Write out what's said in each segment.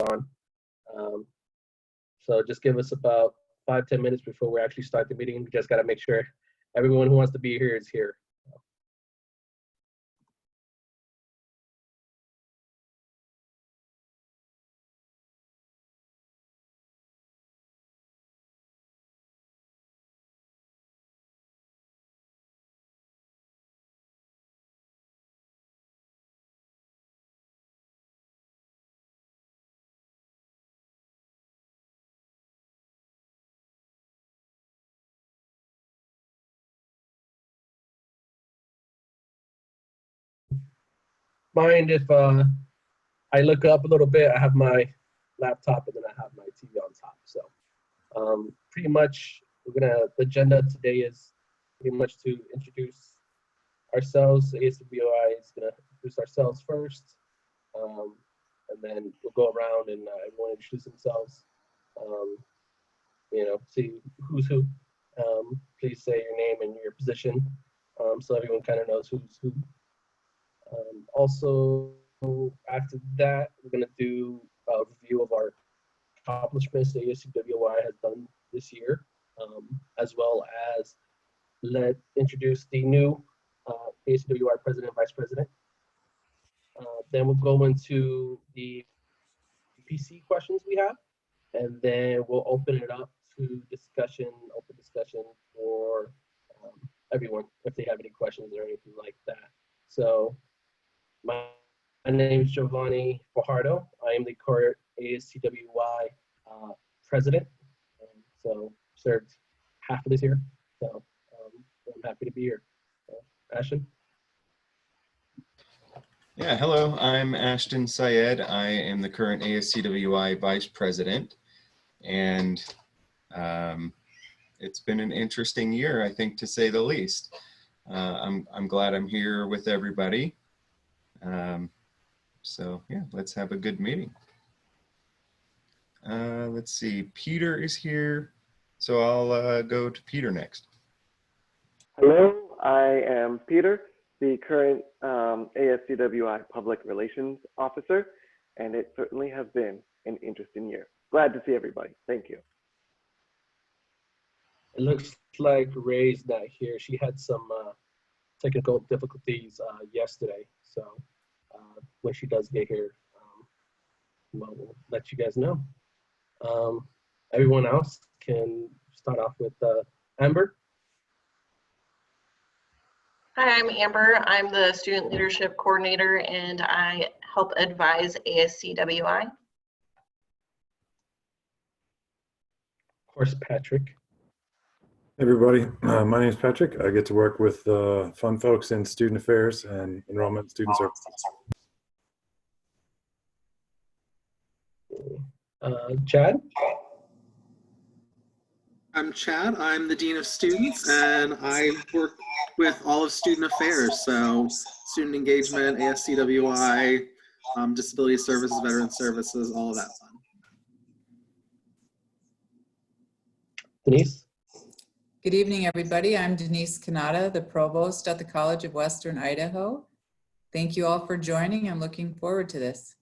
on. So just give us about 5-10 minutes before we actually start the meeting. We just got to make sure everyone who wants to be here is here. Mind if I look up a little bit? I have my laptop and then I have my TV on top. So pretty much the agenda today is pretty much to introduce ourselves. ASCWI is gonna introduce ourselves first, and then we'll go around and everyone introduce themselves. You know, see who's who. Please say your name and your position, so everyone kind of knows who's who. Also, after that, we're going to do a review of our accomplishments that ASCWI has done this year, as well as introduce the new ASCWI president and vice president. Then we'll go into the PC questions we have, and then we'll open it up to open discussion for everyone if they have any questions or anything like that. So my name is Giovanni Fajardo. I am the current ASCWI president. So served half of this year. So I'm happy to be here. Ashton? Yeah, hello, I'm Ashton Syed. I am the current ASCWI vice president. And it's been an interesting year, I think, to say the least. I'm glad I'm here with everybody. So yeah, let's have a good meeting. Let's see, Peter is here. So I'll go to Peter next. Hello, I am Peter, the current ASCWI Public Relations Officer, and it certainly has been an interesting year. Glad to see everybody. Thank you. It looks like Ray's not here. She had some technical difficulties yesterday. So when she does get here, well, we'll let you guys know. Everyone else can start off with Amber. Hi, I'm Amber. I'm the Student Leadership Coordinator and I help advise ASCWI. Of course, Patrick. Hey everybody, my name is Patrick. I get to work with fun folks in student affairs and enrollment and student services. Chad? I'm Chad. I'm the Dean of Students, and I work with all of student affairs, so student engagement, ASCWI, disability services, veteran services, all of that fun. Denise? Good evening, everybody. I'm Denise Kanata, the Provost at the College of Western Idaho. Thank you all for joining. I'm looking forward to this.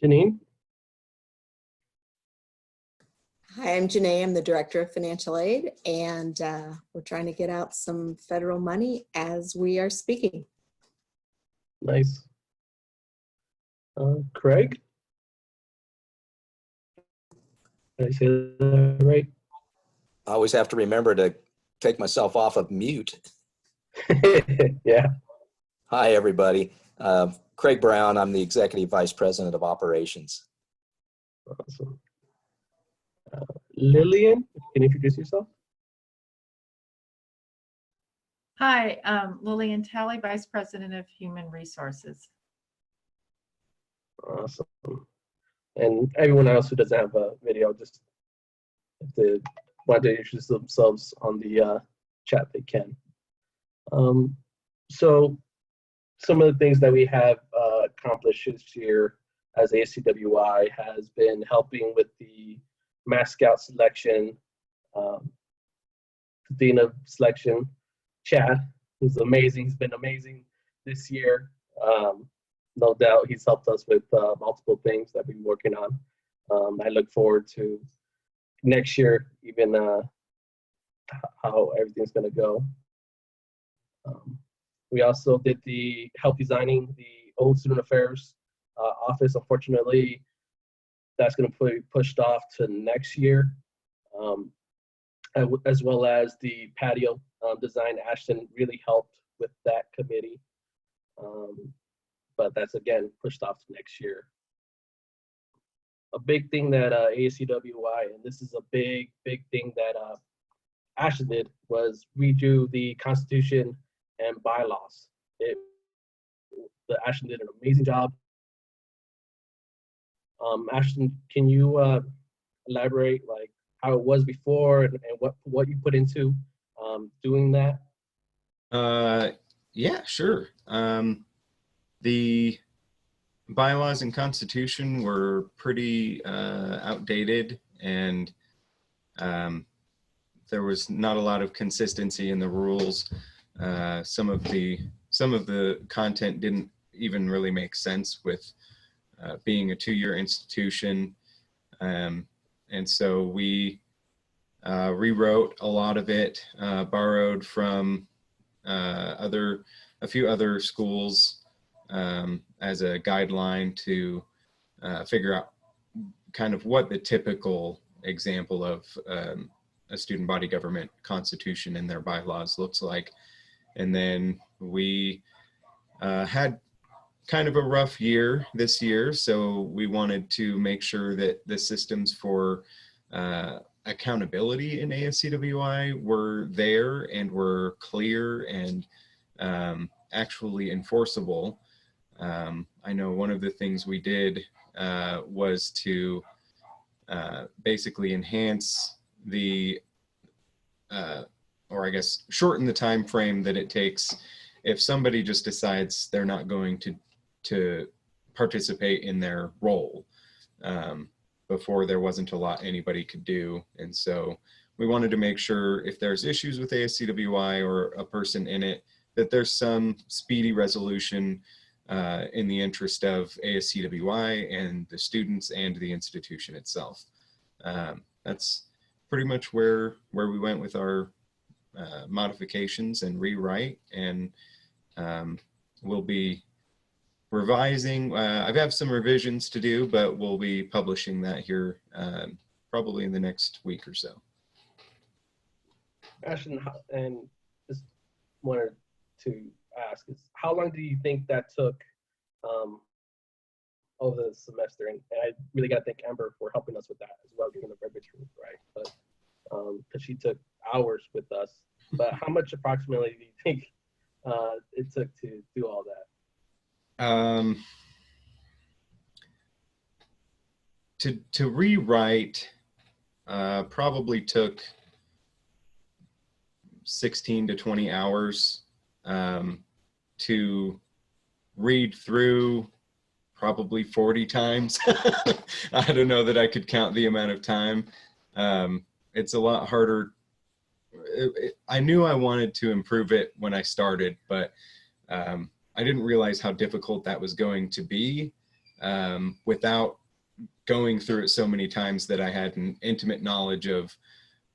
Janine? Hi, I'm Janae. I'm the Director of Financial Aid, and we're trying to get out some federal money as we are speaking. Nice. Craig? Did I say that right? I always have to remember to take myself off of mute. Yeah. Hi, everybody. Craig Brown, I'm the Executive Vice President of Operations. Awesome. Lillian, can you introduce yourself? Hi, Lillian Talley, Vice President of Human Resources. Awesome. And everyone else who doesn't have a video, just if they want to introduce themselves on the chat, they can. So some of the things that we have accomplished this year as ASCWI has been helping with the Mass Scout selection, Dean selection, Chad, who's amazing. He's been amazing this year. no doubt he's helped us with multiple things that we've been working on. I look forward to next year, even how everything's going to go. We also did the help designing the old student affairs office. Unfortunately, that's going to be pushed off to next year, as well as the patio design. Ashton really helped with that committee, but that's again pushed off to next year. A big thing that ASCWI, and this is a big thing that Ashton did, was redo the Constitution and bylaws. Ashton did an amazing job. Ashton, can you elaborate like how it was before and what you put into doing that? Yeah, sure. The bylaws and constitution were pretty outdated, and there was not a lot of consistency in the rules. Some of the content didn't even really make sense with being a two-year institution, and so we rewrote a lot of it, borrowed from a few other schools as a guideline to figure out kind of what the typical example of a student body government constitution and their bylaws looks like. And then we had kind of a rough year this year, so we wanted to make sure that the systems for accountability in ASCWI were there and were clear and actually enforceable. I know one of the things we did was to basically enhance the, or I guess shorten the time frame that it takes if somebody just decides they're not going to participate in their role. Before, there wasn't a lot anybody could do, and so we wanted to make sure if there's issues with ASCWI or a person in it, that there's some speedy resolution in the interest of ASCWI and the students and the institution itself. That's pretty much where we went with our modifications and rewrite, and we'll be revising. I have some revisions to do, but we'll be publishing that here probably in the next week or so. Ashton, and just wanted to ask is how long do you think that took over the semester? And I really got to thank Amber for helping us with that as well, getting the verbiage right. But because she took hours with us. But how much approximately do you think it took to do all that? To rewrite probably took 16 to 20 hours. To read through probably 40 times. I don't know that I could count the amount of time. It's a lot harder. I knew I wanted to improve it when I started, but I didn't realize how difficult that was going to be without going through it so many times that I had an intimate knowledge of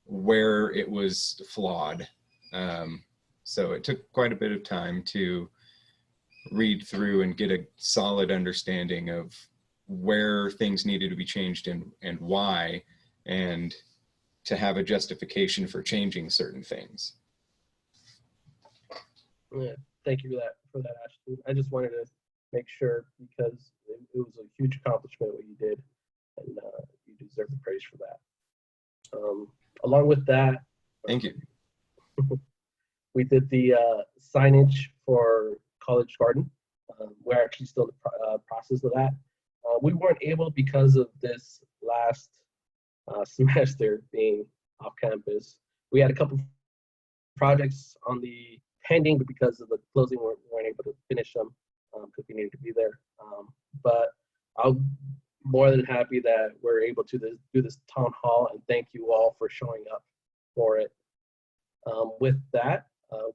where it was flawed. So it took quite a bit of time to read through and get a solid understanding of where things needed to be changed and why, and to have a justification for changing certain things. Yeah, thank you for that, Ashton. I just wanted to make sure because it was a huge accomplishment what you did, and you deserve the praise for that. Along with that, thank you. We did the signage for College Garden. We're actually still in the process of that. We weren't able because of this last semester being off campus. We had a couple projects on the pending, but because of the closing, we weren't able to finish them because we needed to be there. But I'm more than happy that we're able to do this town hall, and thank you all for showing up for it. With that,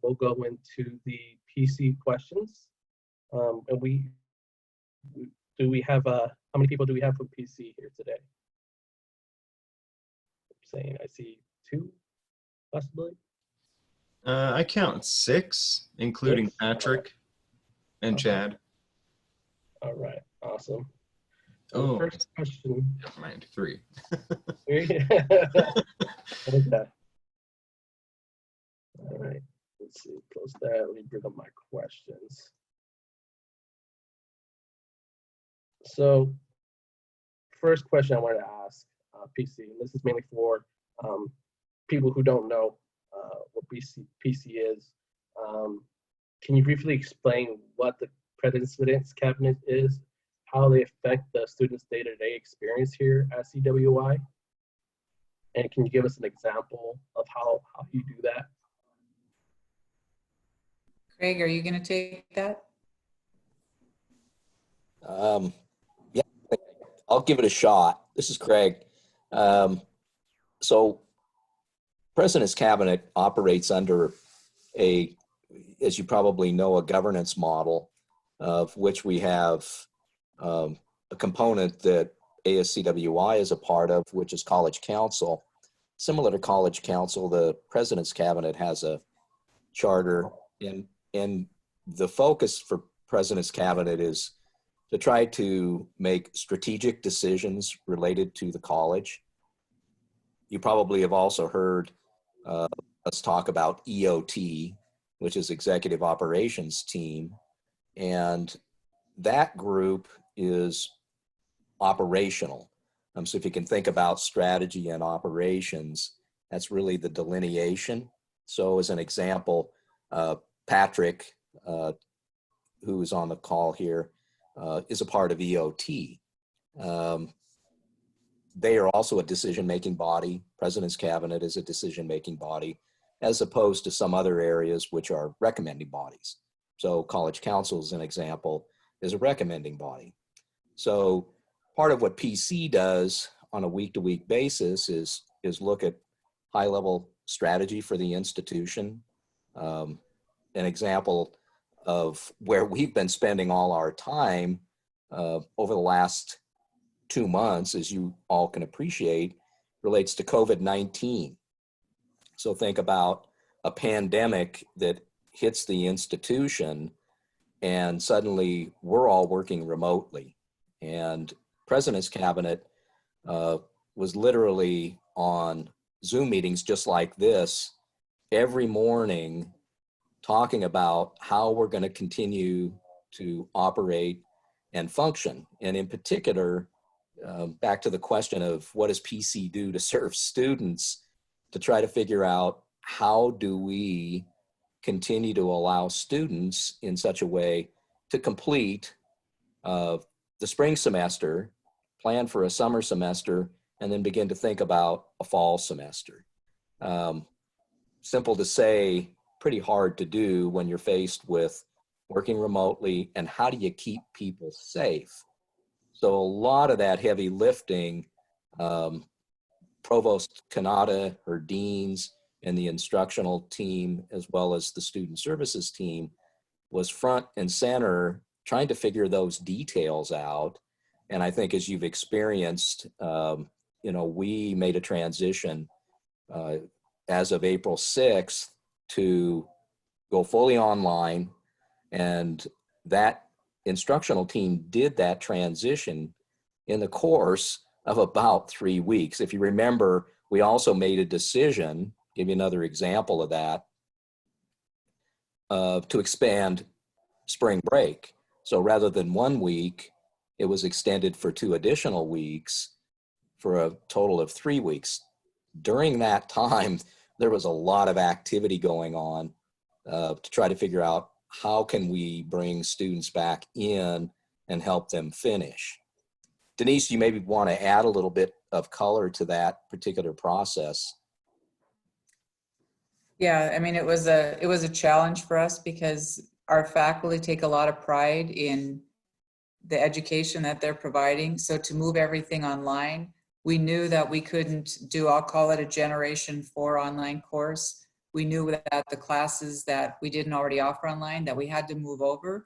we'll go into the PC questions. And we do we have, how many people do we have from PC here today? Saying I see 2, possibly. I count 6, including 6? Patrick and Okay. Chad. All right, awesome. Oh, First question. never mind, 3. 3? Okay. All right, let's see, close that. Let me bring up my questions. So, first question I wanted to ask PC, and this is mainly for people who don't know what PC is. Can you briefly explain what the President's Cabinet is, how they affect the students' day-to-day experience here at CWI? And can you give us an example of how you do that? Craig, are you going to take that? Yeah, I'll give it a shot. This is Craig. So President's Cabinet operates under as you probably know, a governance model of which we have a component that ASCWI is a part of, which is College Council. Similar to College Council, the President's Cabinet has a charter, and the focus for President's Cabinet is to try to make strategic decisions related to the college. You probably have also heard us talk about EOT, which is Executive Operations Team. And that group is operational. So if you can think about strategy and operations, that's really the delineation. So as an example, Patrick, who is on the call here, is a part of EOT. They are also a decision-making body. President's Cabinet is a decision-making body, as opposed to some other areas which are recommending bodies. So College Council, as an example, is a recommending body. So part of what PC does on a week-to-week basis is look at high-level strategy for the institution. An example of where we've been spending all our time over the last 2 months, as you all can appreciate, relates to COVID-19. So think about a pandemic that hits the institution and suddenly we're all working remotely. And President's Cabinet was literally on Zoom meetings just like this every morning, talking about how we're going to continue to operate and function. And in particular, back to the question of what does PC do to serve students, to try to figure out how do we continue to allow students in such a way to complete the spring semester, plan for a summer semester, and then begin to think about a fall semester. Simple to say, pretty hard to do when you're faced with working remotely, and how do you keep people safe? So a lot of that heavy lifting, Provost Kanata, her deans, and the instructional team, as well as the student services team, was front and center trying to figure those details out. And I think as you've experienced, we made a transition as of April 6th to go fully online, and that instructional team did that transition in the course of about 3 weeks. If you remember, we also made a decision, give you another example of that, to expand spring break. So rather than 1 week, it was extended for 2 additional weeks for a total of 3 weeks. During that time, there was a lot of activity going on to try to figure out how can we bring students back in and help them finish. Denise, you maybe want to add a little bit of color to that particular process. Yeah, I mean, it was a challenge for us because our faculty take a lot of pride in the education that they're providing. So to move everything online, we knew that we couldn't do, I'll call it a Generation 4 online course. We knew that the classes that we didn't already offer online, that we had to move over.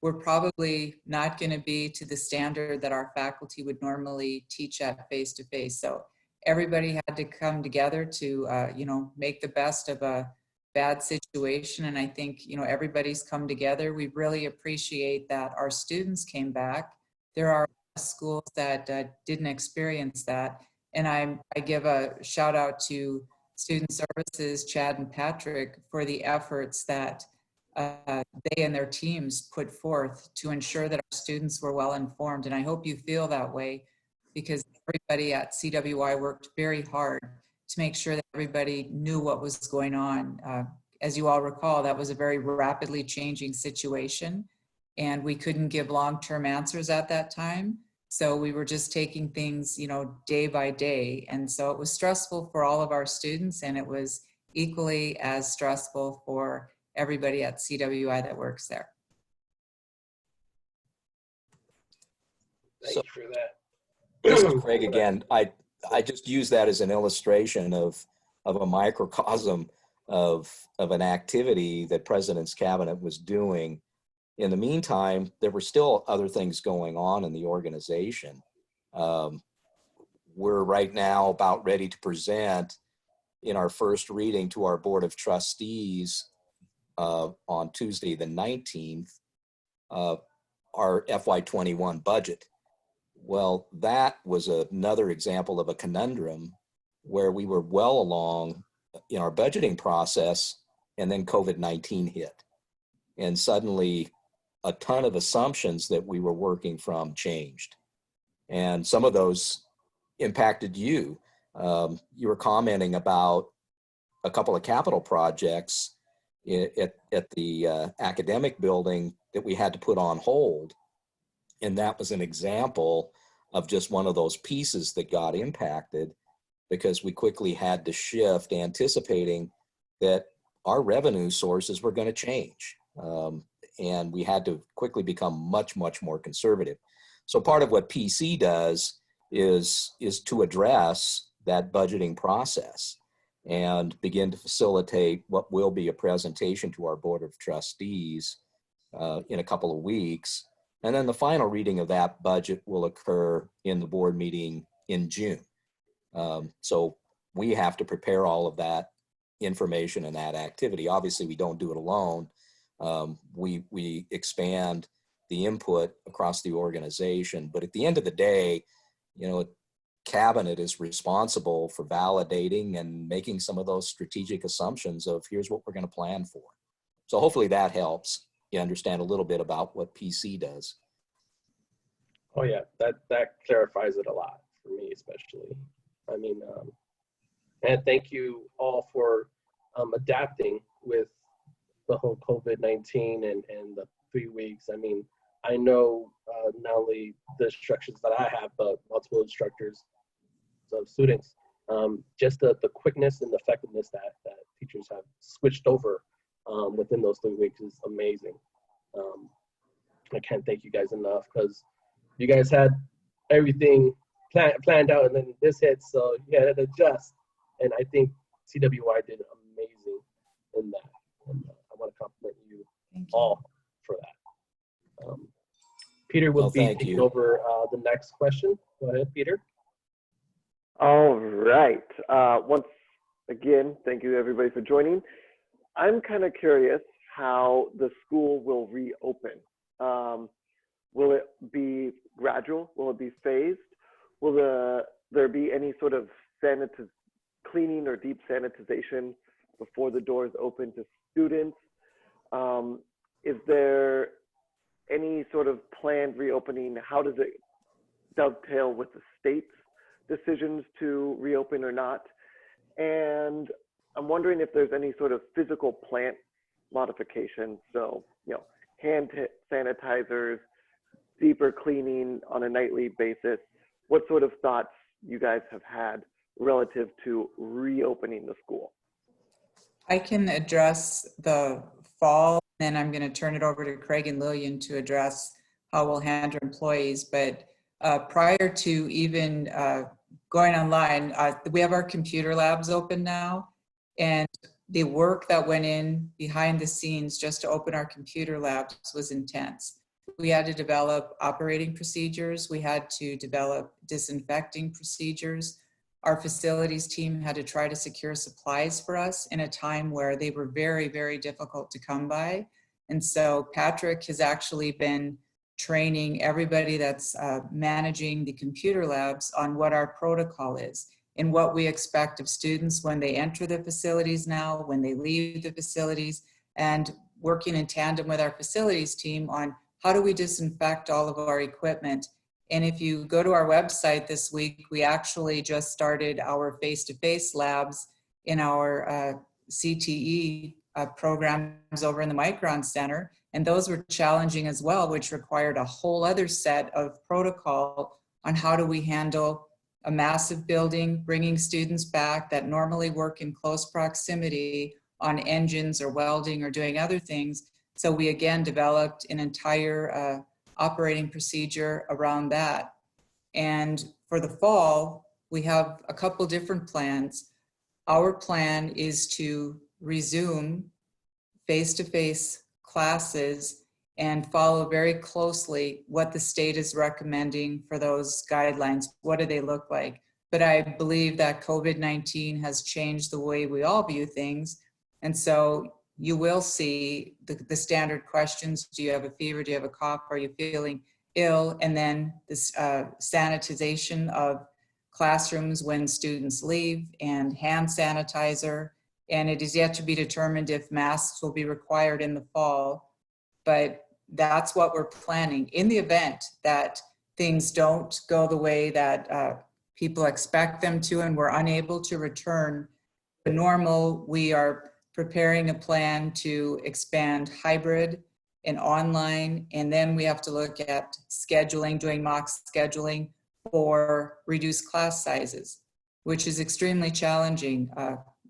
we're probably not going to be to the standard that our faculty would normally teach at face-to-face. So everybody had to come together to, you know, make the best of a bad situation. And I think, you know, everybody's come together. We really appreciate that our students came back. There are schools that didn't experience that. And I give a shout out to Student Services, Chad and Patrick, for the efforts that they and their teams put forth to ensure that our students were well informed. And I hope you feel that way, because everybody at CWI worked very hard to make sure that everybody knew what was going on. As you all recall, that was a very rapidly changing situation, and we couldn't give long-term answers at that time. So we were just taking things, you know, day by day. And so it was stressful for all of our students, and it was equally as stressful for everybody at CWI that works there. Thank So, you for that. This is Craig again. I just use that as an illustration of a microcosm of an activity that President's Cabinet was doing. In the meantime, there were still other things going on in the organization. We're right now about ready to present in our first reading to our Board of Trustees on Tuesday the 19th, our FY21 budget. Well, that was another example of a conundrum where we were well along in our budgeting process, and then COVID-19 hit. And suddenly a ton of assumptions that we were working from changed. And some of those impacted you. You were commenting about a couple of capital projects at the academic building that we had to put on hold. And that was an example of just one of those pieces that got impacted, because we quickly had to shift, anticipating that our revenue sources were going to change. And we had to quickly become much, much more conservative. So part of what PC does is to address that budgeting process and begin to facilitate what will be a presentation to our Board of Trustees in a couple of weeks. And then the final reading of that budget will occur in the board meeting in June. So we have to prepare all of that information and that activity. Obviously, we don't do it alone. We expand the input across the organization. But at the end of the day, you know, Cabinet is responsible for validating and making some of those strategic assumptions of here's what we're going to plan for. So hopefully that helps you understand a little bit about what PC does. Oh yeah, that clarifies it a lot for me, especially. I mean, and thank you all for adapting with the whole COVID-19 and the 3 weeks. I mean, I know not only the instructions that I have, but multiple instructors of students, just the quickness and the effectiveness that teachers have switched over within those 3 weeks is amazing. I can't thank you guys enough, because you guys had everything planned out, and then this hit, so you had to adjust. And I think CWI did amazing in that. And I want to compliment you all for that. Peter will be taking over the next question. Go ahead, Peter. All right. Once again, thank you everybody for joining. I'm kind of curious how the school will reopen. Will it be gradual? Will it be phased? Will there be any sort of cleaning or deep sanitization before the doors open to students? Is there any sort of planned reopening? How does it dovetail with the state's decisions to reopen or not? And I'm wondering if there's any sort of physical plant modification. So, you know, hand sanitizers, deeper cleaning on a nightly basis. What sort of thoughts you guys have had relative to reopening the school? I can address the fall, and then I'm going to turn it over to Craig and Lillian to address how we'll handle employees. But prior to even going online, we have our computer labs open now, and the work that went in behind the scenes just to open our computer labs was intense. we had to develop operating procedures. We had to develop disinfecting procedures. Our facilities team had to try to secure supplies for us in a time where they were very, very difficult to come by. And so Patrick has actually been training everybody that's managing the computer labs on what our protocol is and what we expect of students when they enter the facilities now, when they leave the facilities, and working in tandem with our facilities team on how do we disinfect all of our equipment. And if you go to our website this week, we actually just started our face-to-face labs in our CTE programs over in the Micron Center. And those were challenging as well, which required a whole other set of protocol on how do we handle a massive building, bringing students back that normally work in close proximity on engines or welding or doing other things. So we again developed an entire operating procedure around that. And for the fall, we have a couple different plans. Our plan is to resume face-to-face classes and follow very closely what the state is recommending for those guidelines. What do they look like? But I believe that COVID-19 has changed the way we all view things. And so you will see the standard questions. Do you have a fever? Do you have a cough? Are you feeling ill? And then this sanitization of classrooms when students leave and hand sanitizer. And it is yet to be determined if masks will be required in the fall. But that's what we're planning. In the event that things don't go the way that people expect them to and we're unable to return to normal, we are preparing a plan to expand hybrid and online. And then we have to look at scheduling, doing mock scheduling for reduced class sizes, which is extremely challenging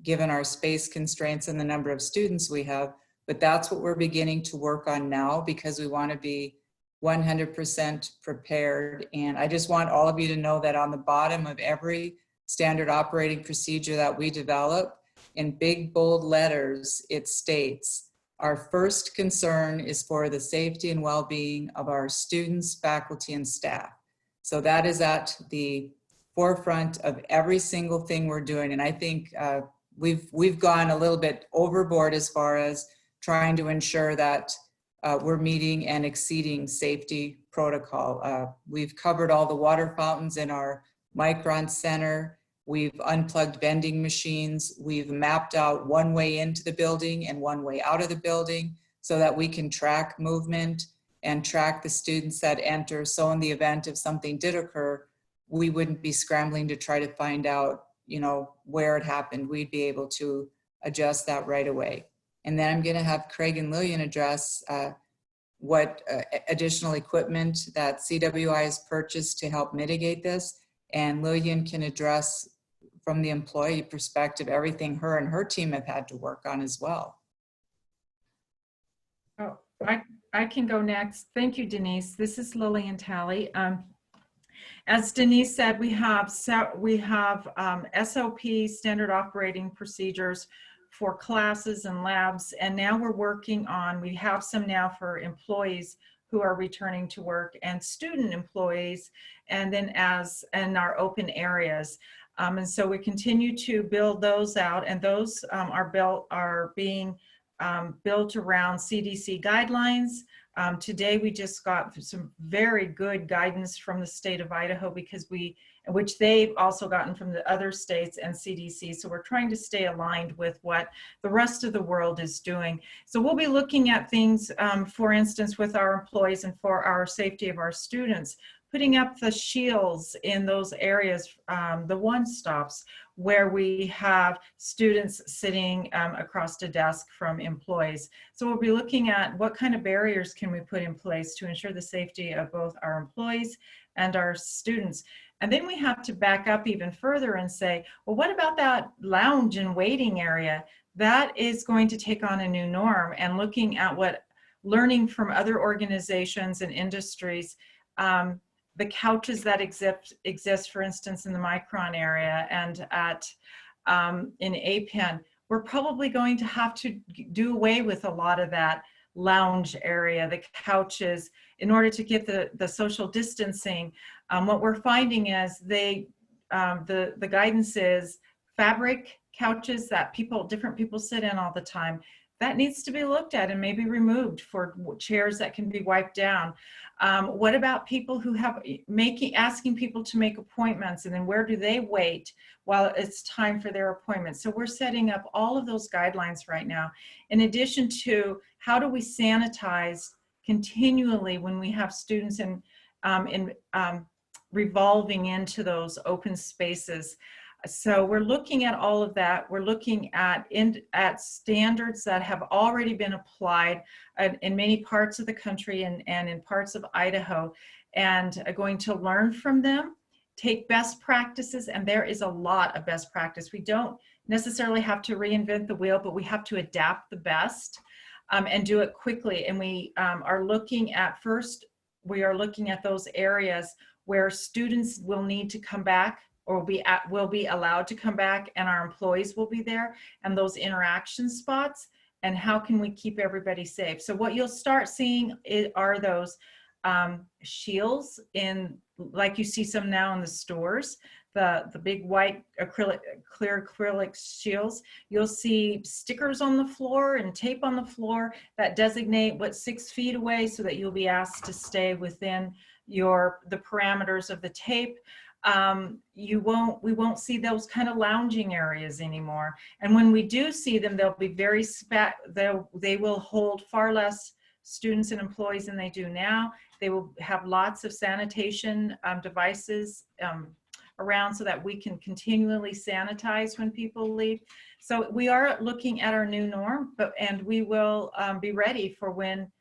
given our space constraints and the number of students we have. But that's what we're beginning to work on now because we want to be 100% prepared. And I just want all of you to know that on the bottom of every standard operating procedure that we develop, in big bold letters, it states, our first concern is for the safety and well-being of our students, faculty, and staff. So that is at the forefront of every single thing we're doing. And I think we've gone a little bit overboard as far as trying to ensure that we're meeting and exceeding safety protocol. We've covered all the water fountains in our Micron Center. We've unplugged vending machines. We've mapped out one way into the building and one way out of the building so that we can track movement and track the students that enter. So in the event if something did occur, we wouldn't be scrambling to try to find out, you know, where it happened. We'd be able to adjust that right away. And then I'm going to have Craig and Lillian address what additional equipment that CWI has purchased to help mitigate this. And Lillian can address from the employee perspective everything her and her team have had to work on as well. Oh, I can go next. Thank you, Denise. This is Lillian Talley. As Denise said, we have SOP, standard operating procedures for classes and labs, and now we're working on, we have some now for employees who are returning to work and student employees, and then in our open areas. And so we continue to build those out, and those are being built around CDC guidelines. Today we just got some very good guidance from the state of Idaho which they've also gotten from the other states and CDC. So we're trying to stay aligned with what the rest of the world is doing. So we'll be looking at things, for instance, with our employees and for our safety of our students, putting up the shields in those areas, the one-stops where we have students sitting across the desk from employees. So we'll be looking at what kind of barriers can we put in place to ensure the safety of both our employees and our students. And then we have to back up even further and say, well, what about that lounge and waiting area? That is going to take on a new norm, and looking at learning from other organizations and industries, the couches that exist, for instance, in the Micron area and in APEN, we're probably going to have to do away with a lot of that lounge area, the couches, in order to get the social distancing. What we're finding is the guidance is fabric couches that different people sit in all the time. That needs to be looked at and maybe removed for chairs that can be wiped down. What about people who have asking people to make appointments, and then where do they wait while it's time for their appointment? So we're setting up all of those guidelines right now. In addition to how do we sanitize continually when we have students revolving into those open spaces. So we're looking at all of that. We're looking at standards that have already been applied in many parts of the country and in parts of Idaho, and are going to learn from them, take best practices, and there is a lot of best practice. We don't necessarily have to reinvent the wheel, but we have to adapt the best and do it quickly. And we are looking at those areas where students will need to come back or will be allowed to come back, and our employees will be there, and those interaction spots, and how can we keep everybody safe. So what you'll start seeing are those shields like you see some now in the stores, the big white clear acrylic shields. You'll see stickers on the floor and tape on the floor that designate what's 6 feet away, so that you'll be asked to stay within the parameters of the tape. We won't see those kind of lounging areas anymore. And when we do see them, they'll be they will hold far less students and employees than they do now. They will have lots of sanitation devices around, so that we can continually sanitize when people leave. So we are looking at our new norm, and we will be ready for when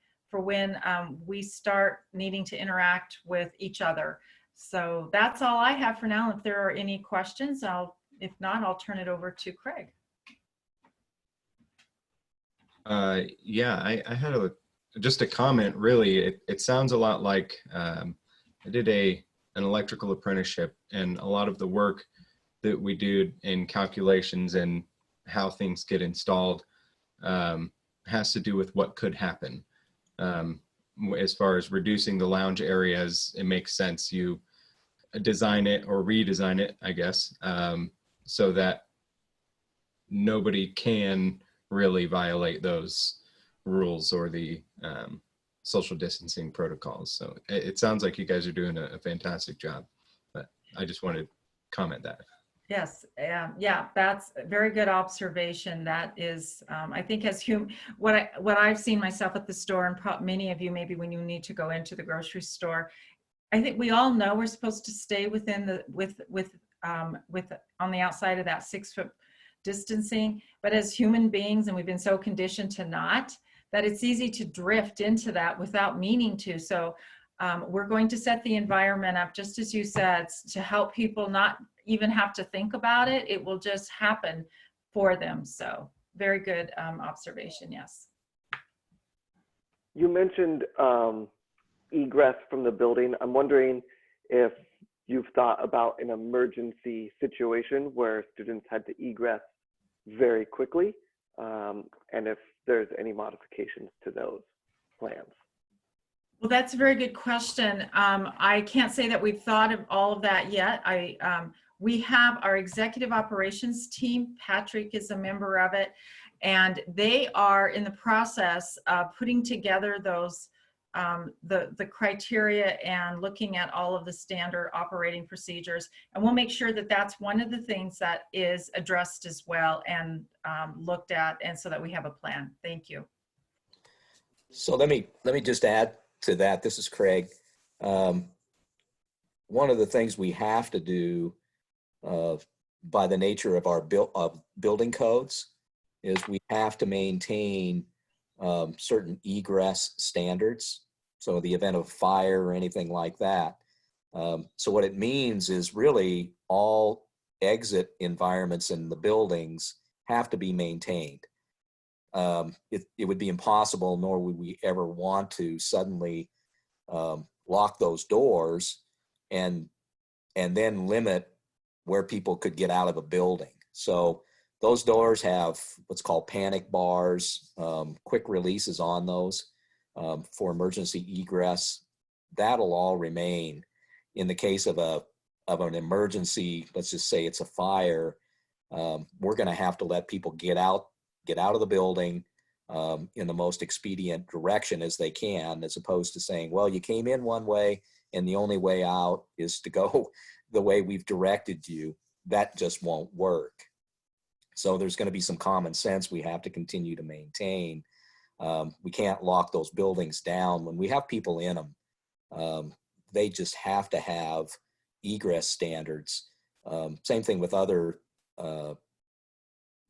we start needing to interact with each other. So that's all I have for now. If there are any questions, if not, I'll turn it over to Craig. Yeah, I had just a comment, really. It sounds a lot like I did an electrical apprenticeship, and a lot of the work that we do in calculations and how things get installed has to do with what could happen. As far as reducing the lounge areas, it makes sense. You design it or redesign it, I guess, so that nobody can really violate those rules or the social distancing protocols. So it sounds like you guys are doing a fantastic job, but I just wanted to comment that. Yes, yeah, that's a very good observation. That is, I think what I've seen myself at the store, and many of you maybe when you need to go into the grocery store, I think we all know we're supposed to stay within on the outside of that 6 foot distancing. But as human beings, and we've been so conditioned to not, that it's easy to drift into that without meaning to. So we're going to set the environment up, just as you said, to help people not even have to think about it. It will just happen for them. So very good observation. Yes. You mentioned egress from the building. I'm wondering if you've thought about an emergency situation where students had to egress very quickly, and if there's any modifications to those plans. Well, that's a very good question. I can't say that we've thought of all of that yet. We have our executive operations team. Patrick is a member of it, and they are in the process of putting together those the criteria and looking at all of the standard operating procedures. And we'll make sure that that's one of the things that is addressed as well and looked at, and so that we have a plan. Thank you. So let me just add to that. This is Craig. One of the things we have to do by the nature of our building codes is we have to maintain certain egress standards. So in the event of fire or anything like that. So what it means is really all exit environments in the buildings have to be maintained. It would be impossible, nor would we ever want to suddenly lock those doors and then limit where people could get out of a building. So Those doors have what's called panic bars, quick releases on those for emergency egress. That'll all remain. In the case of an emergency, let's just say it's a fire, we're going to have to let people get out of the building in the most expedient direction as they can, as opposed to saying, well, you came in one way and the only way out is to go the way we've directed you. That just won't work. So there's going to be some common sense we have to continue to maintain. We can't lock those buildings down. When we have people in them, they just have to have egress standards. Same thing with other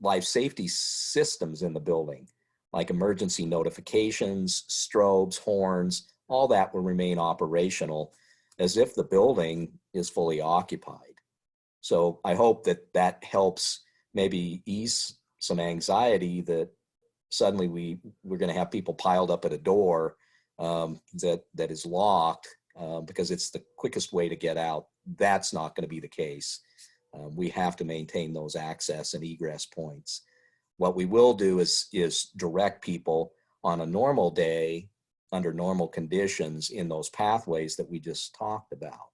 life safety systems in the building, like emergency notifications, strobes, horns, all that will remain operational as if the building is fully occupied. So I hope that that helps maybe ease some anxiety that suddenly we're going to have people piled up at a door that is locked because it's the quickest way to get out. That's not going to be the case. We have to maintain those access and egress points. What we will do is direct people on a normal day under normal conditions in those pathways that we just talked about.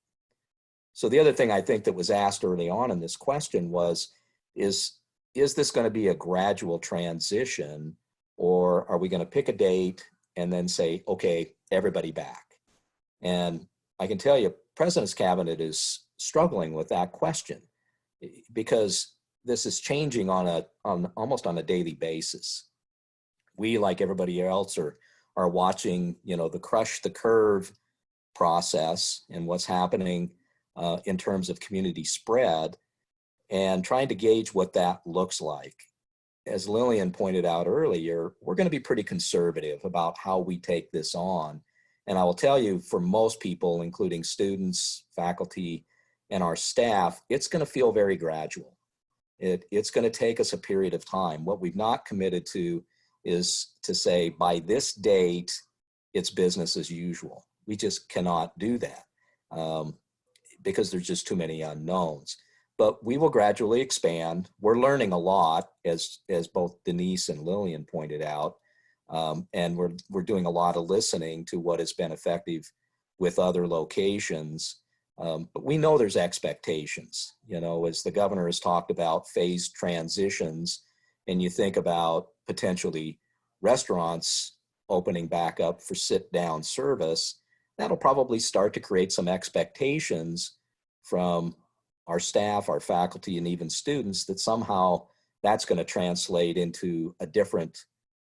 So the other thing I think that was asked early on in this question was, is this going to be a gradual transition, or are we going to pick a date and then say, okay, everybody back? And I can tell you, President's Cabinet is struggling with that question because this is changing almost on a daily basis. We, like everybody else, are watching, the crush the curve process and what's happening in terms of community spread and trying to gauge what that looks like. As Lillian pointed out earlier, we're going to be pretty conservative about how we take this on. And I will tell you, for most people, including students, faculty, and our staff, it's going to feel very gradual. It's going to take us a period of time. What we've not committed to is to say, by this date, it's business as usual. We just cannot do that because there's just too many unknowns. But we will gradually expand. We're learning a lot, as both Denise and Lillian pointed out, and we're doing a lot of listening to what has been effective with other locations. But we know there's expectations, as the governor has talked about phased transitions, and you think about potentially restaurants opening back up for sit-down service, that'll probably start to create some expectations from our staff, our faculty, and even students that somehow that's going to translate into a different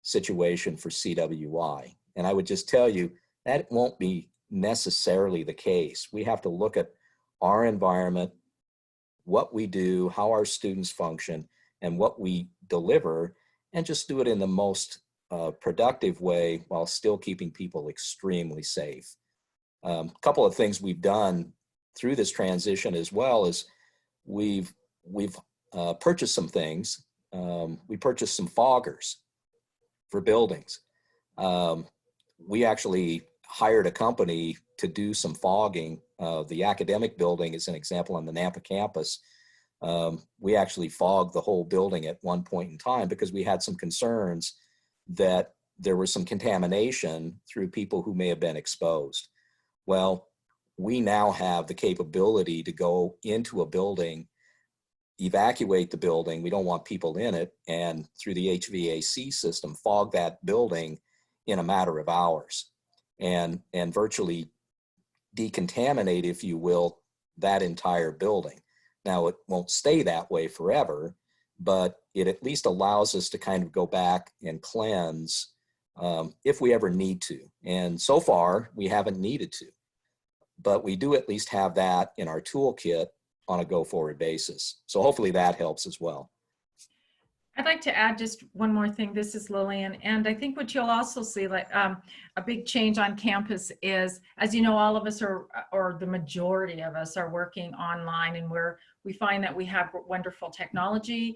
situation for CWI. And I would just tell you that won't be necessarily the case. We have to look at our environment, what we do, how our students function, and what we deliver, and just do it in the most productive way while still keeping people extremely safe. A couple of things we've done through this transition as well is we've purchased some things. We purchased some foggers for buildings. We actually hired a company to do some fogging. The academic building is an example on the Nampa campus. We actually fogged the whole building at one point in time because we had some concerns that there was some contamination through people who may have been exposed. Well, we now have the capability to go into a building, evacuate the building, we don't want people in it, and through the HVAC system, fog that building in a matter of hours and virtually decontaminate, if you will, that entire building. Now, it won't stay that way forever, but it at least allows us to kind of go back and cleanse if we ever need to. And so far, we haven't needed to, but we do at least have that in our toolkit on a go-forward basis. So hopefully that helps as well. I'd like to add just one more thing. This is Lillian, and I think what you'll also see, like a big change on campus is, as you know, all of us are, or the majority of us are working online, and we find that we have wonderful technology,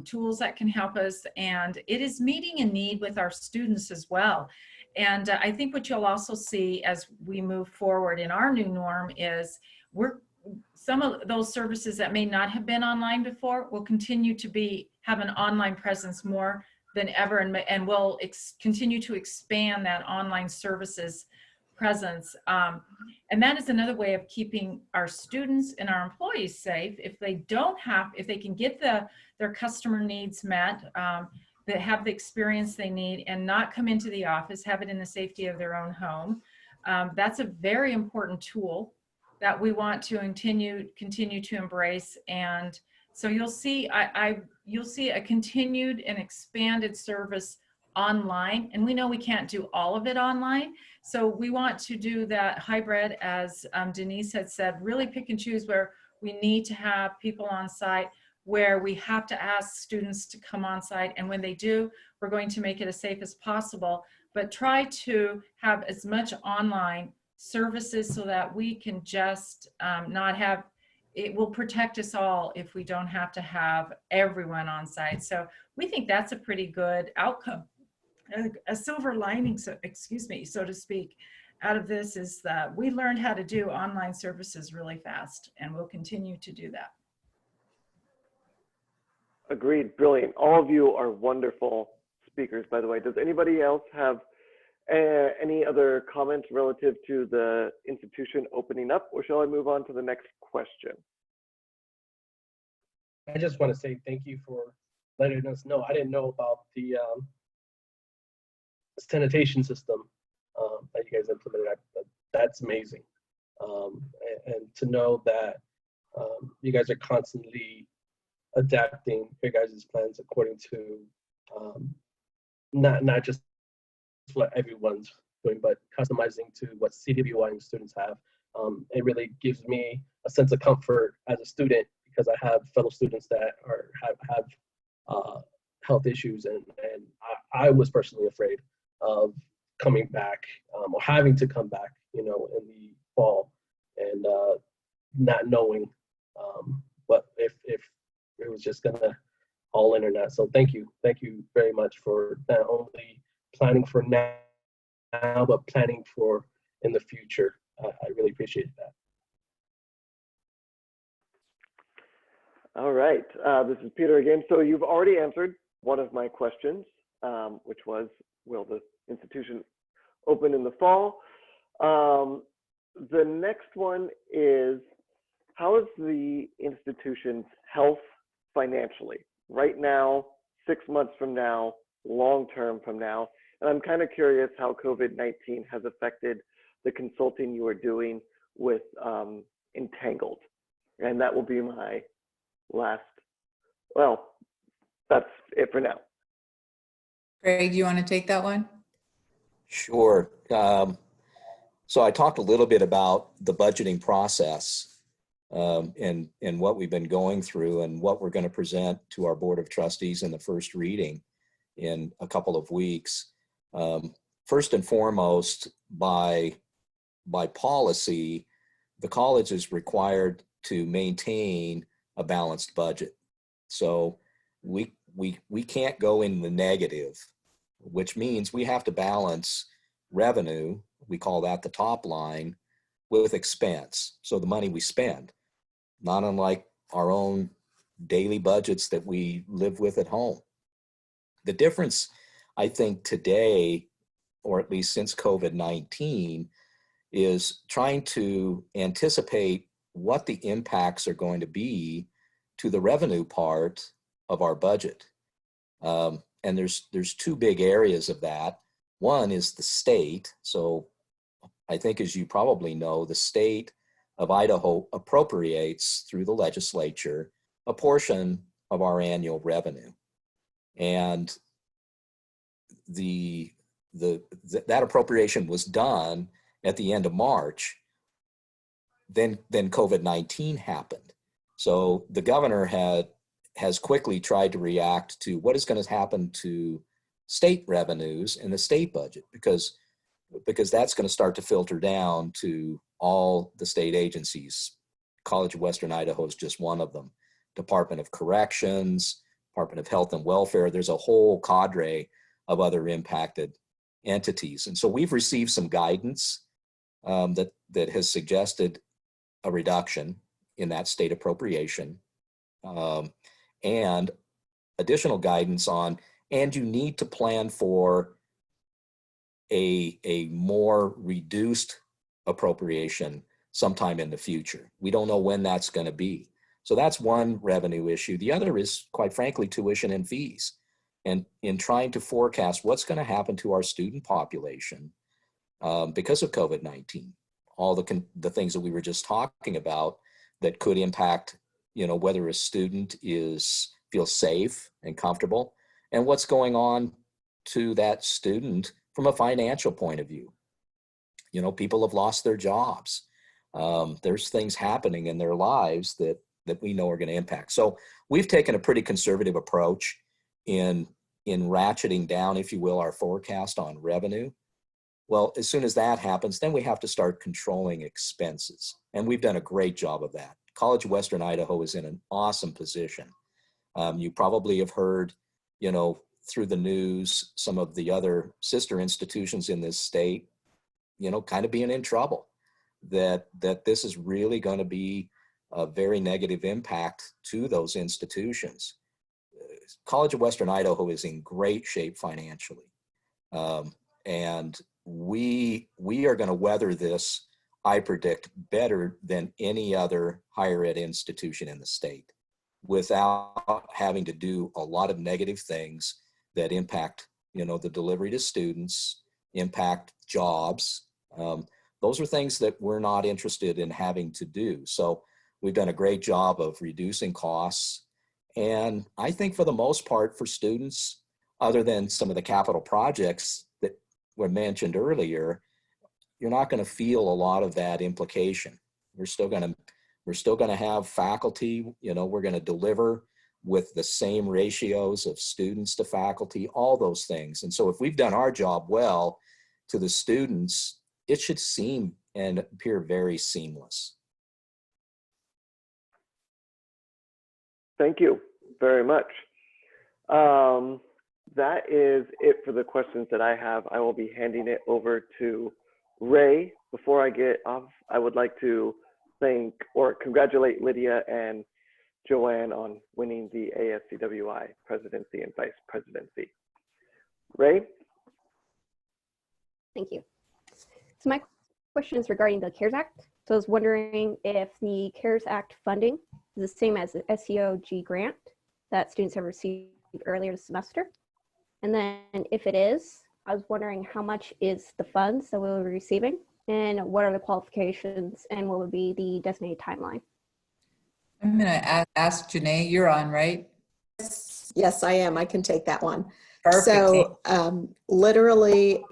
tools that can help us, and it is meeting a need with our students as well. And I think what you'll also see as we move forward in our new norm is some of those services that may not have been online before will continue to have an online presence more than ever, and will continue to expand that online services presence. And that is another way of keeping our students and our employees safe. If they can get their customer needs met, that have the experience they need and not come into the office, have it in the safety of their own home. That's a very important tool that we want to continue to embrace. And so you'll see, you'll see a continued and expanded service online. And we know we can't do all of it online. So we want to do that hybrid, as Denise had said, really pick and choose where we need to have people on site, where we have to ask students to come on site. And when they do, we're going to make it as safe as possible, but try to have as much online services so that we can just not have, it will protect us all if we don't have to have everyone on site. So we think that's a pretty good outcome. A silver lining, so to speak, out of this is that we learned how to do online services really fast, and we'll continue to do that. Agreed. Brilliant. All of you are wonderful speakers, by the way. Does anybody else have any other comments relative to the institution opening up, or shall I move on to the next question? I just want to say thank you for letting us know. I didn't know about the sanitation system that you guys implemented. That's amazing. And to know that you guys are constantly adapting your guys' plans according to not just what everyone's doing, but customizing to what CWI and students have. It really gives me a sense of comfort as a student, because I have fellow students that have health issues, and I was personally afraid of coming back or having to come back, in the fall, and not knowing what if it was just gonna all in or not. So thank you very much for not only planning for now, but planning for in the future. I really appreciate that. All right, this is Peter again. So you've already answered one of my questions, which was, will the institution open in the fall? The next one is, how is the institution's health financially? Right now, 6 months from now, long-term from now. And I'm kind of curious how COVID-19 has affected the consulting you are doing with Entangled. And that will be my last, well, that's it for now. Greg, do you want to take that one? Sure. So I talked a little bit about the budgeting process and what we've been going through and what we're going to present to our Board of Trustees in the first reading in a couple of weeks. First and foremost, by policy, the college is required to maintain a balanced budget. So we can't go in the negative, which means we have to balance revenue, we call that the top line, with expense. So the money we spend, not unlike our own daily budgets that we live with at home. The difference, I think, today, or at least since COVID-19, is trying to anticipate what the impacts are going to be to the revenue part of our budget. And there's two big areas of that. One is the state. So I think, as you probably know, the state of Idaho appropriates through the legislature a portion of our annual revenue. And that appropriation was done at the end of March. Then COVID-19 happened. So the governor has quickly tried to react to what is going to happen to state revenues and the state budget, because that's going to start to filter down to all the state agencies. College of Western Idaho is just one of them. Department of Corrections, Department of Health and Welfare. There's a whole cadre of other impacted entities. And so we've received some guidance that has suggested a reduction in that state appropriation, and additional guidance on, and you need to plan for a more reduced appropriation sometime in the future. We don't know when that's going to be. So that's one revenue issue. The other is, quite frankly, tuition and fees. And in trying to forecast what's going to happen to our student population because of COVID-19, all the things that we were just talking about that could impact, you know, whether a student feels safe and comfortable, and what's going on to that student from a financial point of view. You know, people have lost their jobs. There's things happening in their lives that we know are going to impact. So we've taken a pretty conservative approach in ratcheting down, if you will, our forecast on revenue. Well, as soon as that happens, then we have to start controlling expenses. And we've done a great job of that. College of Western Idaho is in an awesome position. You probably have heard, you know, through the news, some of the other sister institutions in this state, you know, kind of being in trouble, that this is really going to be a very negative impact to those institutions. College of Western Idaho is in great shape financially. And we are going to weather this, I predict, better than any other higher ed institution in the state, without having to do a lot of negative things that impact, you know, the delivery to students, impact jobs. Those are things that we're not interested in having to do. So we've done a great job of reducing costs. And I think for the most part for students, other than some of the capital projects that were mentioned earlier, you're not going to feel a lot of that implication. We're still going to have faculty, you know, we're going to deliver with the same ratios of students to faculty, all those things. And so if we've done our job well to the students, it should seem and appear very seamless. Thank you very much. That is it for the questions that I have. I will be handing it over to Ray. Before I get off, I would like to thank or congratulate Lydia and Joanne on winning the ASCWI presidency and vice presidency. Ray? Thank you. So my question is regarding the CARES Act. So I was wondering if the CARES Act funding is the same as the ASCWI grant that students have received earlier this semester. And then if it is, I was wondering how much is the funds that we'll be receiving, and what are the qualifications, and what would be the designated timeline? I'm going to ask Janae, you're on, right? Yes, I am. I can take that one. Perfect. So literally,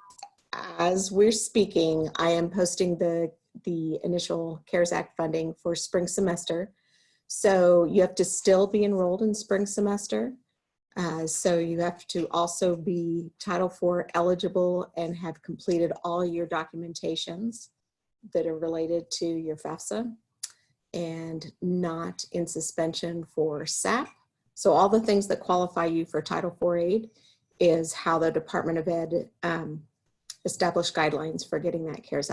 as we're speaking, I am posting the initial CARES Act funding for spring semester. So you have to still be enrolled in spring semester. So you have to also be Title IV eligible and have completed all your documentations that are related to your FAFSA, and not in suspension for SAP. So all the things that qualify you for Title IV aid is how the Department of Ed established guidelines for getting that CARES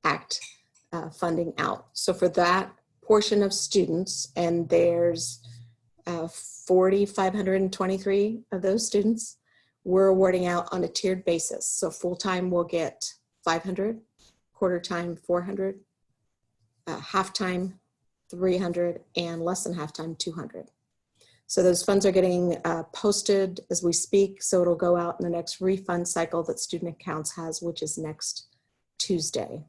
Act funding out. So for that portion of students, and there's 4,523 of those students, we're awarding out on a tiered basis. So full-time will get 500, quarter-time 400, half-time 300, and less than half-time 200. So those funds are getting posted as we speak. So it'll go out in the next refund cycle that Student Accounts has, which is next Tuesday.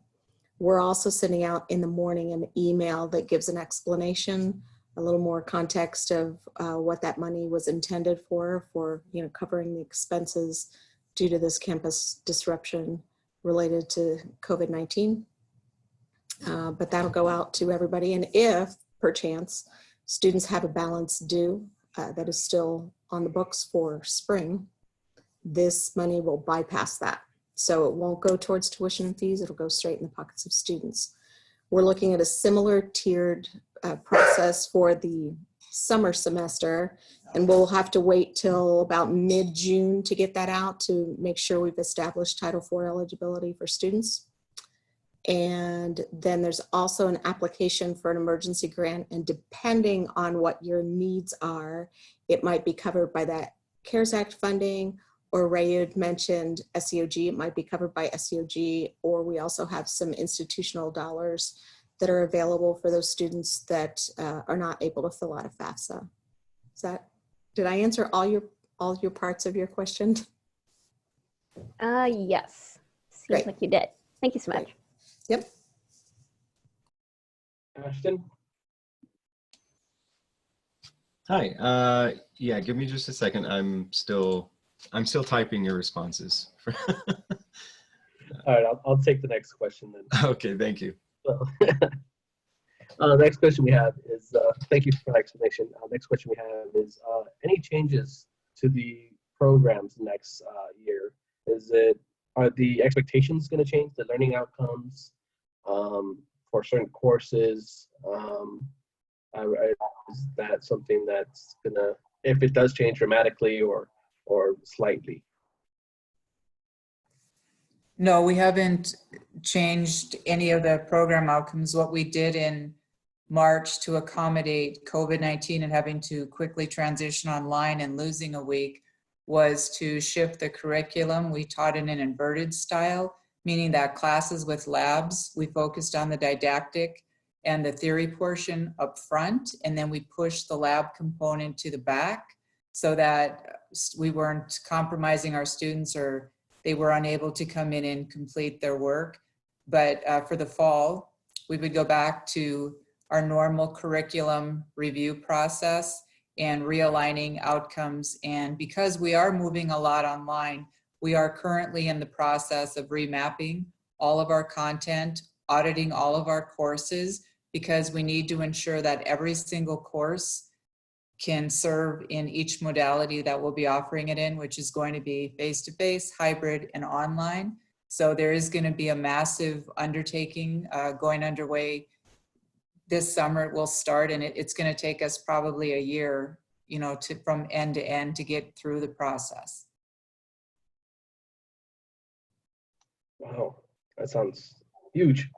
We're also sending out in the morning an email that gives an explanation, a little more context of what that money was intended for, you know, covering the expenses due to this campus disruption related to COVID-19. But that'll go out to everybody. And if, perchance, students have a balance due that is still on the books for spring, this money will bypass that. So it won't go towards tuition and fees, it'll go straight in the pockets of students. We're looking at a similar tiered process for the summer semester, and we'll have to wait till about mid-June to get that out to make sure we've established Title IV eligibility for students. And then there's also an application for an emergency grant, and depending on what your needs are, it might be covered by that CARES Act funding, or Ray had mentioned SCOG, it might be covered by SCOG, or we also have some institutional dollars that are available for those students that are not able to fill out a FAFSA. Did I answer all your parts of your question? Yes. Seems Great. like you did. Thank you so much. Great. Yep. Ashton? Hi. Yeah, give me just a second. I'm still typing your responses. All right, I'll take the next question then. Okay, thank you. The next question we have is, thank you for that explanation. Next question we have is, any changes to the programs next year? Are the expectations going to change, the learning outcomes for certain courses? Is that something that's going to, if it does change dramatically or slightly? No, we haven't changed any of the program outcomes. What we did in March to accommodate COVID-19 and having to quickly transition online and losing a week was to shift the curriculum. We taught in an inverted style, meaning that classes with labs, we focused on the didactic and the theory portion up front, and then we pushed the lab component to the back so that we weren't compromising our students or they were unable to come in and complete their work. But for the fall, we would go back to our normal curriculum review process and realigning outcomes. And because we are moving a lot online, we are currently in the process of remapping all of our content, auditing all of our courses, because we need to ensure that every single course can serve in each modality that we'll be offering it in, which is going to be face-to-face, hybrid, and online. So there is going to be a massive undertaking going underway this summer. It will start, and it's going to take us probably a year, from end to end to get through the process. Wow, that sounds huge.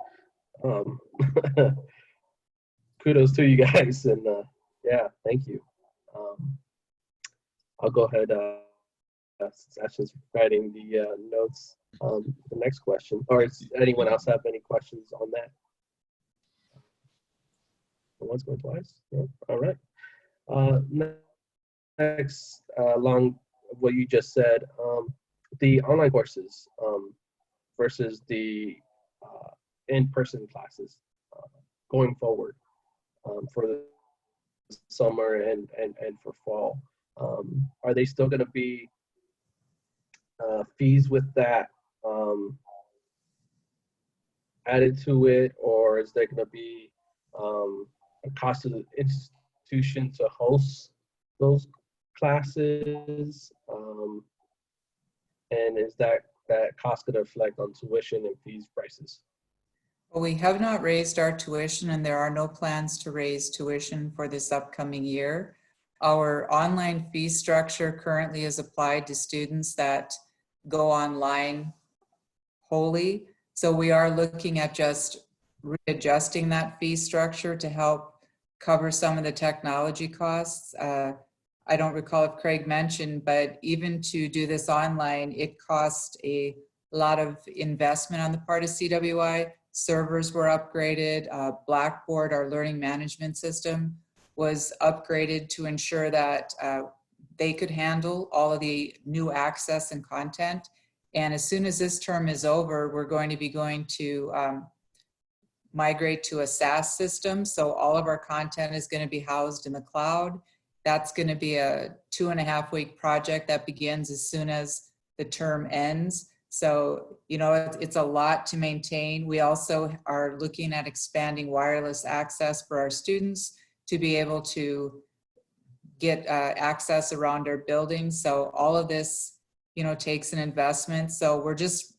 Kudos to you guys, and yeah, thank you. I'll go ahead. Since Ashton's writing the notes on the next question, or does anyone else have any questions on that? Once, going twice. No? All right. Next, along what you just said, the online courses versus the in-person classes going forward for the summer and for fall. Are they still going to be fees with that added to it, or is there going to be a cost to the institution to host those classes? And is that cost going to reflect on tuition and fees prices? Well, we have not raised our tuition, and there are no plans to raise tuition for this upcoming year. Our online fee structure currently is applied to students that go online wholly. So we are looking at just readjusting that fee structure to help cover some of the technology costs. I don't recall if Craig mentioned, but even to do this online, it cost a lot of investment on the part of CWI. Servers were upgraded. Blackboard, our learning management system, was upgraded to ensure that they could handle all of the new access and content. And as soon as this term is over, we're going to be going to migrate to a SaaS system. So all of our content is going to be housed in the cloud. That's going to be a 2.5-week project that begins as soon as the term ends. So, it's a lot to maintain. We also are looking at expanding wireless access for our students to be able to get access around our buildings. So all of this, takes an investment. So we're just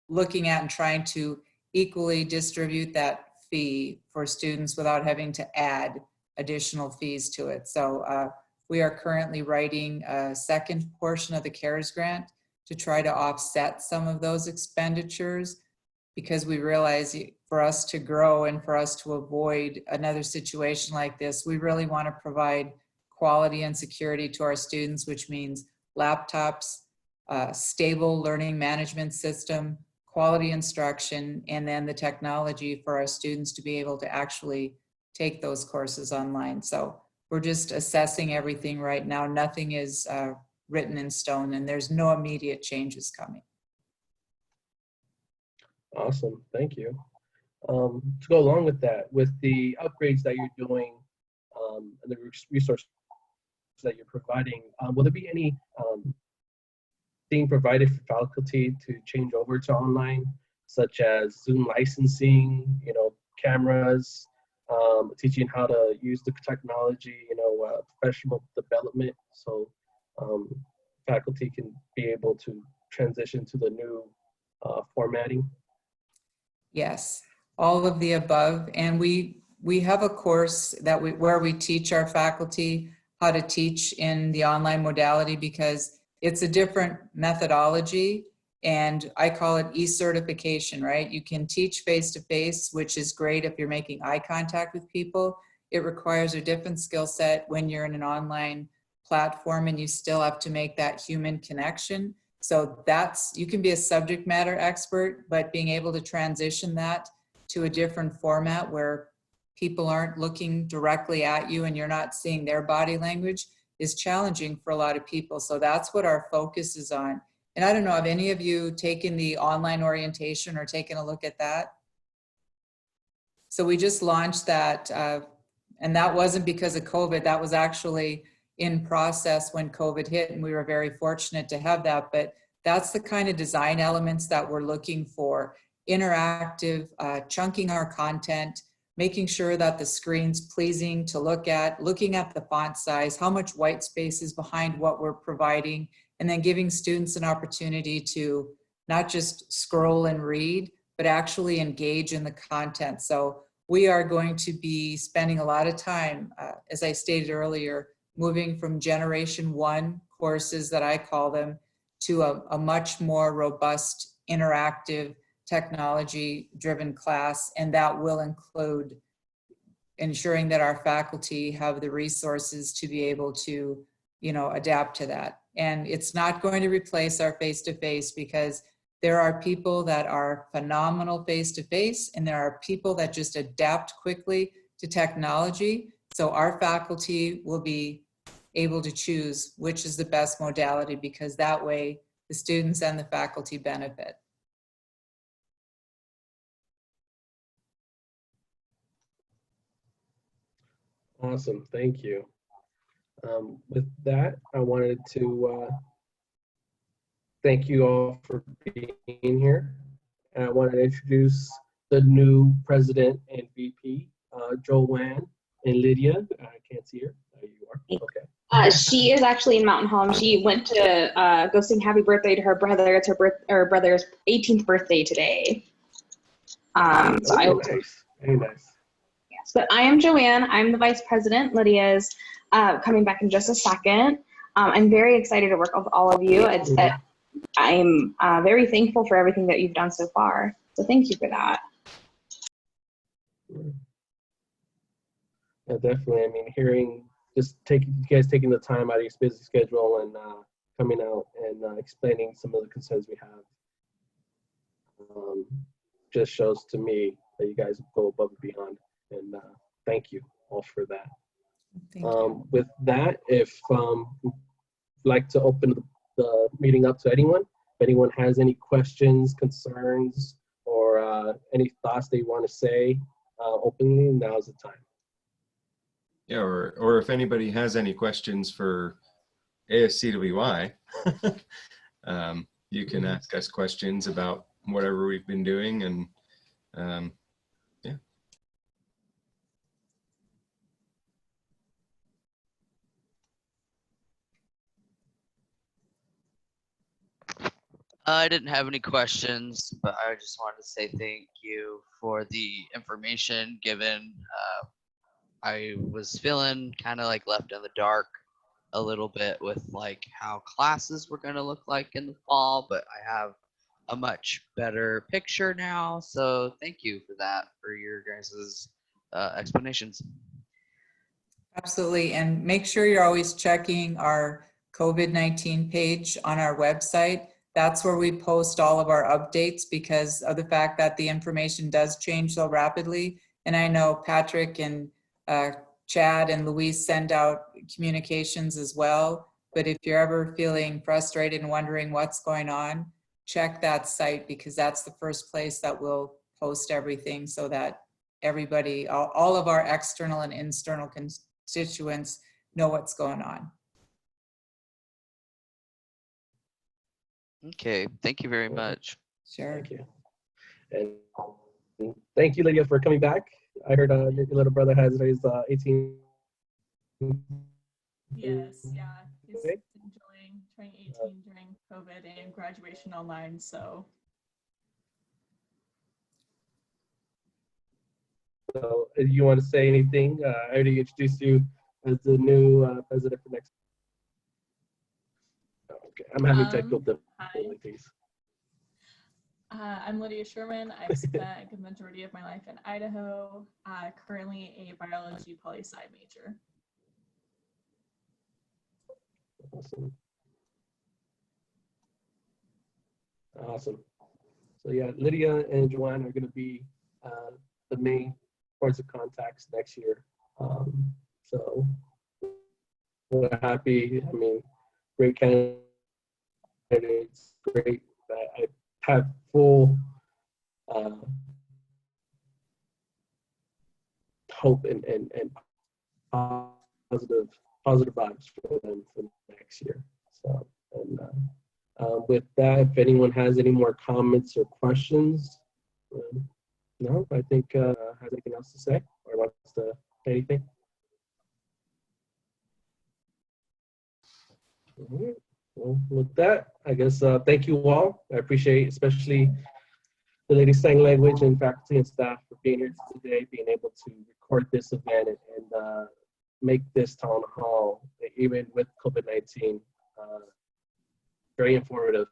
looking at and trying to equally distribute that fee for students without having to add additional fees to it. So we are currently writing a second portion of the CARES grant to try to offset some of those expenditures, because we realize for us to grow and for us to avoid another situation like this, we really want to provide quality and security to our students, which means laptops, stable learning management system, quality instruction, and then the technology for our students to be able to actually take those courses online. So we're just assessing everything right now. Nothing is written in stone, and there's no immediate changes coming. Awesome, thank you. To go along with that, with the upgrades that you're doing and the resources that you're providing, will there be any thing provided for faculty to change over to online, such as Zoom licensing, cameras, teaching how to use the technology, professional development, so faculty can be able to transition to the new formatting? Yes, all of the above. And we have a course that where we teach our faculty how to teach in the online modality, because it's a different methodology, and I call it e-certification, right? You can teach face-to-face, which is great if you're making eye contact with people. It requires a different skill set when you're in an online platform and you still have to make that human connection. So you can be a subject matter expert, but being able to transition that to a different format where people aren't looking directly at you and you're not seeing their body language is challenging for a lot of people. So that's what our focus is on. And I don't know, have any of you taken the online orientation or taken a look at that? So we just launched that, and that wasn't because of COVID. That was actually in process when COVID hit, and we were very fortunate to have that. But that's the kind of design elements that we're looking for. Interactive, chunking our content, making sure that the screen's pleasing to look at, looking at the font size, how much white space is behind what we're providing, and then giving students an opportunity to not just scroll and read, but actually engage in the content. So we are going to be spending a lot of time, as I stated earlier, moving from generation 1 courses that I call them to a much more robust, interactive, technology-driven class, and that will include ensuring that our faculty have the resources to be able to, adapt to that. And it's not going to replace our face-to-face, because there are people that are phenomenal face-to-face, and there are people that just adapt quickly to technology. So our faculty will be able to choose which is the best modality, because that way the students and the faculty benefit. Awesome, thank you. With that, I wanted to thank you all for being here. And I wanted to introduce the new president and VP, Joanne and Lydia. I can't see her. There you are. Okay. She is actually in Mountain Home. She went to go sing happy birthday to her brother. It's her brother's 18th birthday today. Nice. Very nice. Yes, but I am Joanne. I'm the vice president. Lydia is coming back in just a second. I'm very excited to work with all of you. I'm very thankful for everything that you've done so far. So thank you for that. Yeah, definitely. I mean, hearing you guys taking the time out of your busy schedule and coming out and explaining some of the concerns we have just shows to me that you guys go above and beyond. And thank you all for that. Thank you. With that, if you'd like to open the meeting up to anyone, if anyone has any questions, concerns, or any thoughts they want to say openly, now's the time. Yeah, or if anybody has any questions for ASCWI, you can ask us questions about whatever we've been doing, and yeah. I didn't have any questions, but I just wanted to say thank you for the information given. I was feeling kind of like left in the dark a little bit with like how classes were going to look like in the fall, but I have a much better picture now. So thank you for that, for your guys' explanations. Absolutely. And make sure you're always checking our COVID-19 page on our website. That's where we post all of our updates because of the fact that the information does change so rapidly. And I know Patrick and Chad and Luis send out communications as well. But if you're ever feeling frustrated and wondering what's going on, check that site because that's the first place that we'll post everything so that everybody, all of our external and internal constituents know what's going on. Okay, thank you very much. Sure. Thank you. And thank you, Lydia, for coming back. I heard your little brother has raised 18. Yes, yeah. He's enjoying turning 18 during COVID and graduation online, so. So you want to say anything? I already introduced you as the new president for next. Okay, I'm having technical difficulties. I'm Lydia Sherman. I've spent a good majority of my life in Idaho, currently a biology poli-sci major. Awesome. Awesome. So yeah, Lydia and Joanne are going to be the main points of contacts next year. So we're happy. I mean, great candidates, great. I have full hope and positive vibes for them for next year. So, and with that, if anyone has any more comments or questions, no, I think has anything else to say or wants to say anything. All right. Well, with that, I guess thank you all. I appreciate especially the Lady Sign Language and faculty and staff for being here today, being able to record this event and make this town hall, even with COVID-19, very informative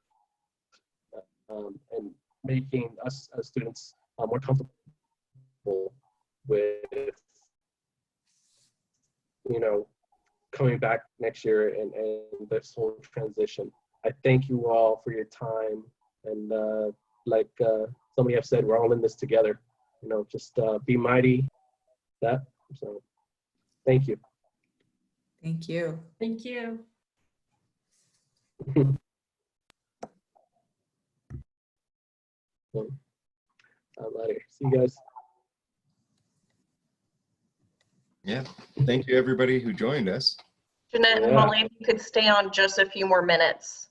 and making us as students more comfortable with, coming back next year and this whole transition. I thank you all for your time. And like somebody have said, we're all in this together. Just be mighty. So thank you. Thank you. Thank you. Later. See you guys. Yeah. Thank you, everybody who joined us. Jeanette and Holly, if you could stay on just a few more minutes.